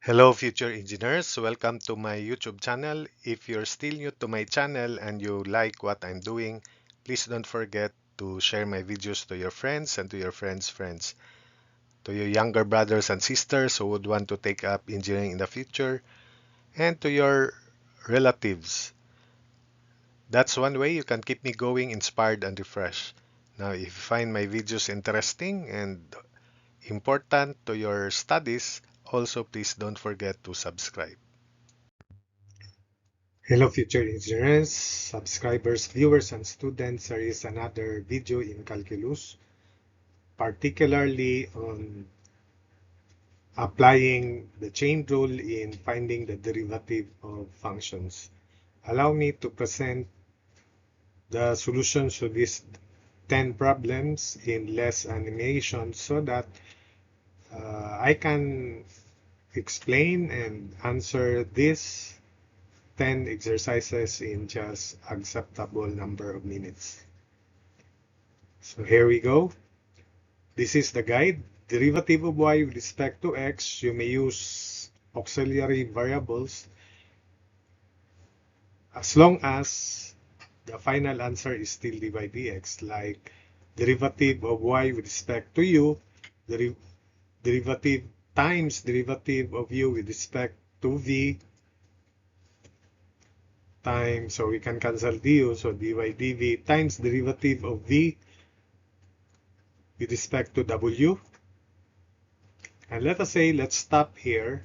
Hello future engineers, welcome to my YouTube channel. If you're still new to my channel and you like what I'm doing, please don't forget to share my videos to your friends and to your friends' friends, to your younger brothers and sisters who would want to take up engineering in the future, and to your relatives. That's one way you can keep me going, inspired and refreshed. Now, if you find my videos interesting and important to your studies, also please don't forget to subscribe. Hello future engineers, subscribers, viewers, and students. There is another video in calculus, particularly on applying the chain rule in finding the derivative of functions. Allow me to present the solutions to these 10 problems in less animation so that I can explain and answer these 10 exercises in just acceptable number of minutes. So here we go. This is the guide. Derivative of y with respect to x, you may use auxiliary variables as long as the final answer is still dy dx, like derivative of y with respect to u, derivative times derivative of u with respect to v times, so we can cancel du, so dy dv times derivative of v with respect to w. And let us say, let's stop here,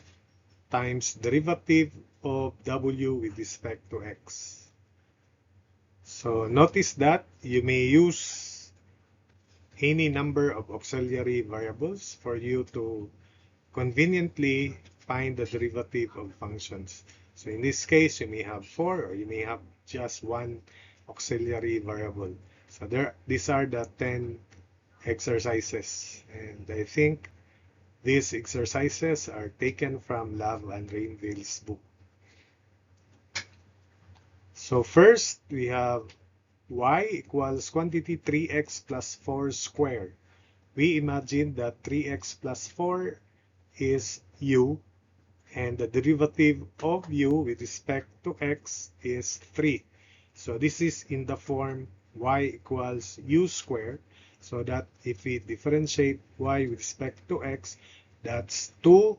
times derivative of w with respect to x. So notice that you may use any number of auxiliary variables for you to conveniently find the derivative of functions. So in this case, you may have 4 or you may have just one auxiliary variable. So these are the 10 exercises. And I think these exercises are taken from Love and Rainville's book. So first, we have y equals quantity 3x plus 4 squared. We imagine that 3x plus 4 is u, and the derivative of u with respect to x is 3. So this is in the form y equals u squared, so that if we differentiate y with respect to x, that's 2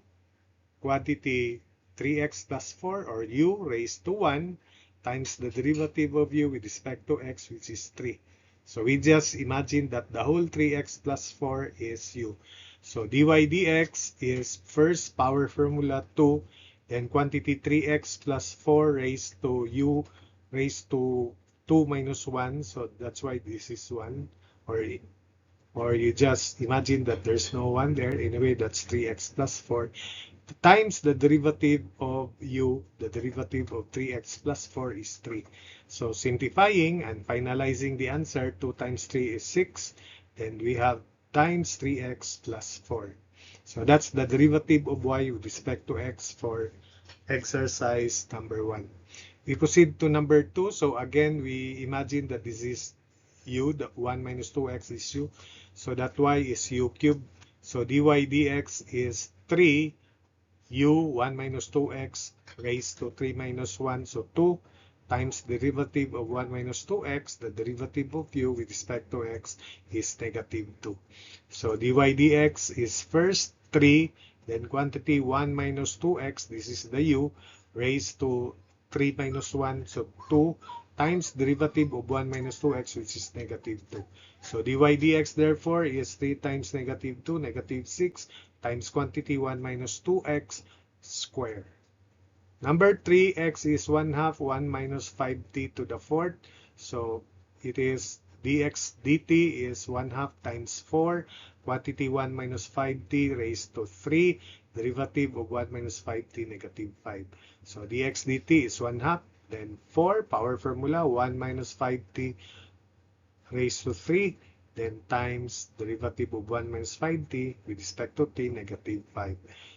quantity 3x plus 4, or u raised to 1, times the derivative of u with respect to x, which is 3. So we just imagine that the whole 3x plus 4 is u. So dy dx is first power formula 2, then quantity 3x plus 4 raised to u raised to 2 minus 1. So that's why this is 1. Or you just imagine that there's no 1 there. Anyway, that's 3x plus 4 times the derivative of u, the derivative of 3x plus 4 is 3. So simplifying and finalizing the answer, 2 times 3 is 6. Then we have times 3x plus 4. So that's the derivative of y with respect to x for exercise number 1. We proceed to number 2. So again, we imagine that this is u, the 1 minus 2x is u. So that y is u cubed. So dy dx is 3 u 1 minus 2x raised to 3 minus 1. So 2 times derivative of 1 minus 2x, the derivative of u with respect to x is negative 2. So dy dx is first 3, then quantity 1 minus 2x, this is the u, raised to 3 minus 1, so 2 times derivative of 1 minus 2x, which is negative 2. So dy dx therefore is 3 times negative 2, negative 6, times quantity 1 minus 2x squared. Number 3, x is 1 half 1 minus 5t to the fourth. So it is dx dt is 1 half times 4, quantity 1 minus 5t raised to 3, derivative of 1 minus 5t, negative 5. So dx dt is 1 half, then 4, power formula, 1 minus 5t raised to 3, then times derivative of 1 minus 5t with respect to t, negative 5.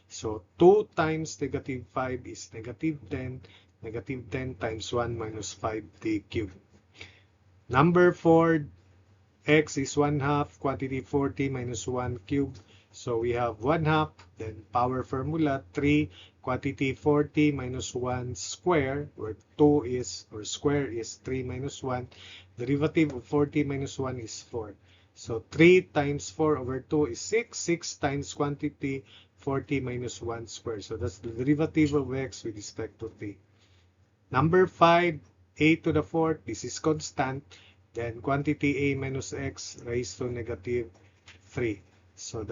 So 2 times negative 5 is negative 10. Negative 10 times 1 minus 5t cubed. Number 4, x is 1 half, quantity 4t minus 1 cubed. So we have 1/2, then power formula 3, quantity 40 minus 1 square, where 2 is, or square is 3 minus 1. Derivative of 40 minus 1 is 4. So 3 times 4 over 2 is 6. 6 times quantity 40 minus 1 square. So that's the derivative of x with respect to t. Number 5, a to the fourth, this is constant. Then quantity a minus x raised to negative 3. So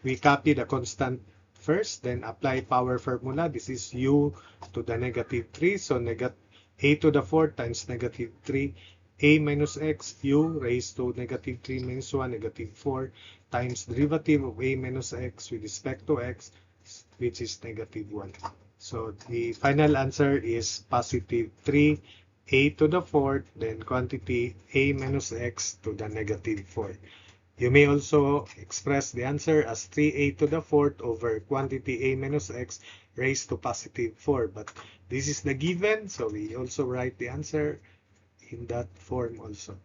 we copy the constant first, then apply power formula. This is u to the negative 3. So a to the fourth times negative 3. A minus x, u raised to negative 3 minus 1, negative 4, times derivative of a minus x with respect to x, which is negative 1. So the final answer is positive 3, a to the fourth, then quantity a minus x to the negative 4. You may also express the answer as 3a to the fourth over quantity a minus x raised to positive 4. But this is the given, so we also write the answer in that form also.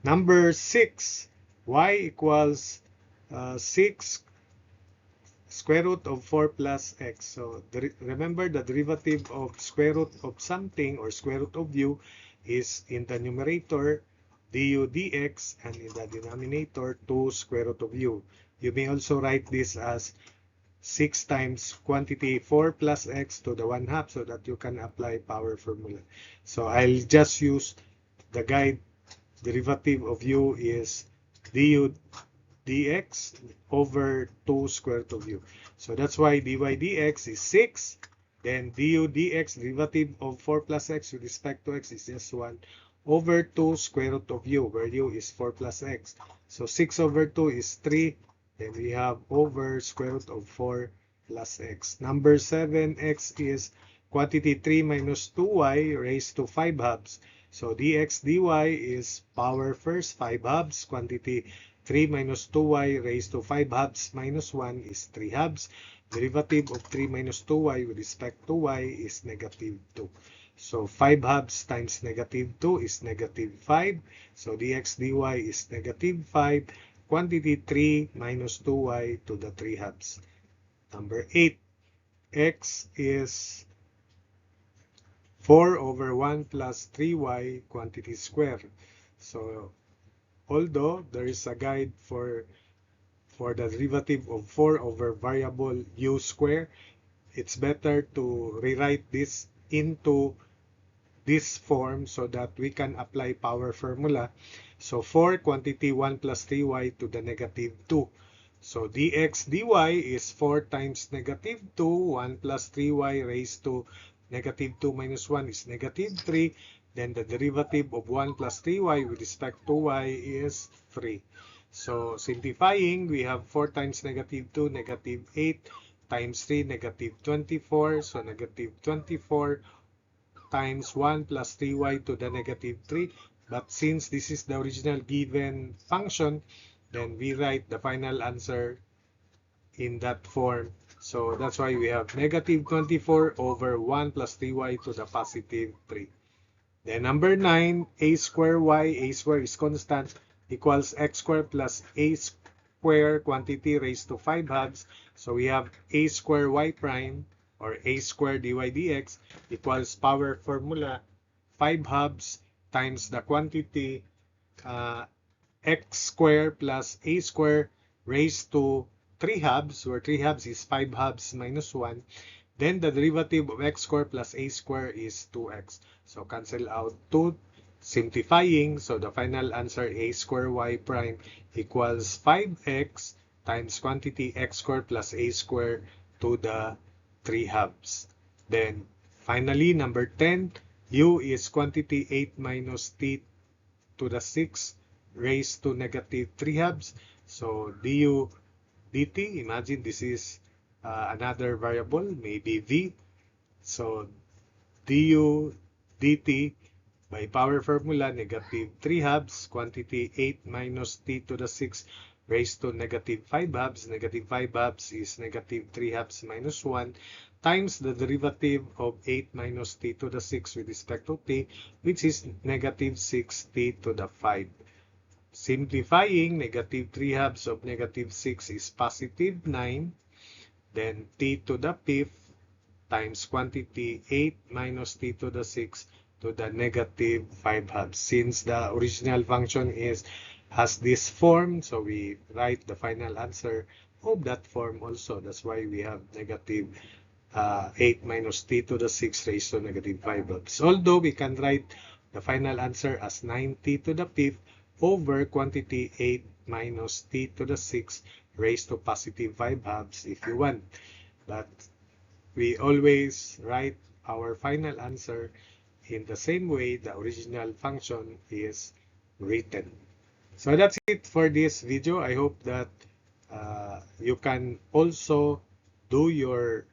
Number 6, y equals 6 square root of 4 plus x. So remember, the derivative of square root of something or square root of u is in the numerator du dx, and in the denominator 2 square root of u. You may also write this as 6 times quantity 4 plus x to the 1/2, so that you can apply power formula. So I'll just use the guide. Derivative of u is du dx over 2 square root of u. So that's why dy dx is 6. Then du dx, derivative of 4 plus x with respect to x, is just 1 over 2 square root of u, where u is 4 plus x. So 6 over 2 is 3. Then we have over square root of 4 plus x. Number 7, x is quantity 3 minus 2y raised to 5 halves. So dx dy is power first, 5 halves. Quantity 3 minus 2y raised to 5 halves minus 1 is 3 halves. Derivative of 3 minus 2y with respect to y is negative 2. So 5 halves times negative 2 is negative 5. So dx dy is negative 5. Quantity 3 minus 2y to the 3 halves. Number 8, x is 4 over 1 plus 3y quantity square. So although there is a guide for the derivative of 4 over variable u square, it's better to rewrite this into this form so that we can apply power formula. So 4 quantity 1 plus 3y to the negative 2. So dx dy is 4 times negative 2, 1 plus 3y raised to negative 2 minus 1 is negative 3. Then the derivative of 1 plus 3y with respect to y is 3. So simplifying, we have 4 times negative 2, negative 8, times 3, negative 24. So negative 24 times 1 plus 3y to the negative 3. But since this is the original given function, then we write the final answer in that form. So that's why we have negative 24 over 1 plus 3y to the positive 3. Then number 9, a square is constant, equals x squared plus a square quantity raised to 5 halves. So we have a square y prime, or a square dy dx, equals power formula 5 halves times the quantity x squared plus a square raised to 3 halves, where 3 halves is 5 halves minus 1. Then the derivative of x squared plus a squared is 2x. So cancel out 2, simplifying. So the final answer, a squared y prime equals 5x times quantity x squared plus a squared to the 3 halves. Then finally, number 10, u is quantity 8 minus t to the 6 raised to negative 3 halves. So du dt, imagine this is another variable, maybe v. So du dt by power formula, negative 3 halves, quantity 8 minus t to the 6 raised to negative 5 halves. Negative 5 halves is negative 3 halves minus 1, times the derivative of 8 minus t to the 6 with respect to t, which is negative 6t to the 5. Simplifying, negative 3 halves of negative 6 is positive 9. Then t to the fifth times quantity 8 minus t to the 6 to the negative 5 halves. Since the original function has this form, so we write the final answer of that form also. That's why we have negative 8 minus t to the 6 raised to negative 5 halves. Although we can write the final answer as 9t to the fifth over quantity 8 minus t to the 6 raised to positive 5 halves if you want. But we always write our final answer in the same way the original function is written. So that's it for this video. I hope that you can also do your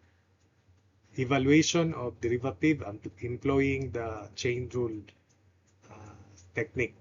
evaluation of derivative and employing the chain rule technique.